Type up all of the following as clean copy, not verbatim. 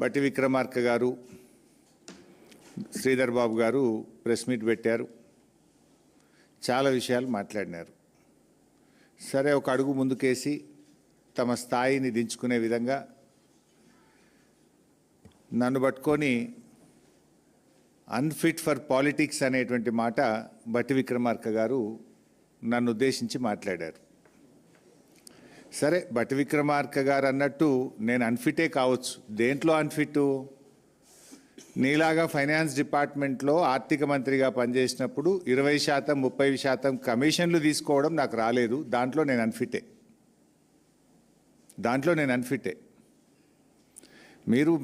బట్టి విక్రమార్క గారు, శ్రీధర్ బాబు గారు ప్రెస్ మీట్ పెట్టారు. చాలా విషయాలు మాట్లాడినారు. సరే, ఒక అడుగు ముందుకేసి తమ స్థాయిని దించుకునే విధంగా నన్ను పట్టుకొని అన్ఫిట్ ఫర్ పాలిటిక్స్ అనేటువంటి మాట బట్టి విక్రమార్క గారు నన్ను ఉద్దేశించి మాట్లాడారు. సరే, బట్టి విక్రమార్క గారు అన్నట్టు నేను అన్ఫిటే కావచ్చు. దేంట్లో అన్ఫిట్? నీలాగా ఫైనాన్స్ డిపార్ట్మెంట్లో ఆర్థిక మంత్రిగా పనిచేసినప్పుడు 20%, 30% కమిషన్లు తీసుకోవడం నాకు రాలేదు. దాంట్లో నేను అన్ఫిటే.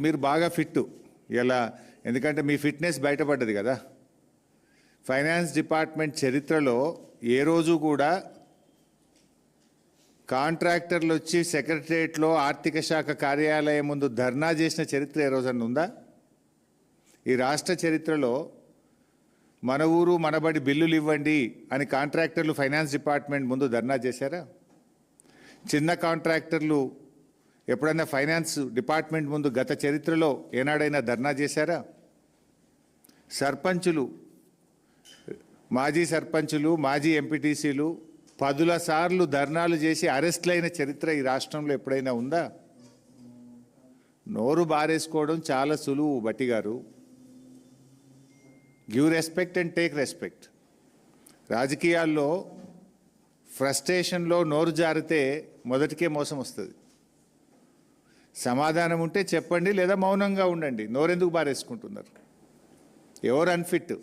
మీరు బాగా ఫిట్టు ఇలా, ఎందుకంటే మీ ఫిట్నెస్ బయటపడ్డది కదా. ఫైనాన్స్ డిపార్ట్మెంట్ చరిత్రలో ఏ రోజు కూడా కాంట్రాక్టర్లు వచ్చి సెక్రటరియట్లో ఆర్థిక శాఖ కార్యాలయం ముందు ధర్నా చేసిన చరిత్ర ఏ రోజన్నా ఉందా? ఈ రాష్ట్ర చరిత్రలో మన ఊరు మనబడి బిల్లులు ఇవ్వండి అని కాంట్రాక్టర్లు ఫైనాన్స్ డిపార్ట్మెంట్ ముందు ధర్నా చేశారా? చిన్న కాంట్రాక్టర్లు ఎప్పుడైనా ఫైనాన్స్ డిపార్ట్మెంట్ ముందు గత చరిత్రలో ఏనాడైనా ధర్నా చేశారా? సర్పంచులు, మాజీ సర్పంచులు, మాజీ ఎంపీటీసీలు 10ల సార్లు ధర్నాలు చేసి అరెస్ట్లైన చరిత్ర ఈ రాష్ట్రంలో ఎప్పుడైనా ఉందా? నోరు బారేసుకోవడం చాలా సులువు బట్టి గారు. Give respect and take respect. రాజకీయాల్లో ఫ్రస్ట్రేషన్లో నోరు జారితే మొదటికే మోసం వస్తుంది. సమాధానం ఉంటే చెప్పండి, లేదా మౌనంగా ఉండండి. నోరెందుకు బారేసుకుంటున్నారు? ఎవరు అన్ఫిట్?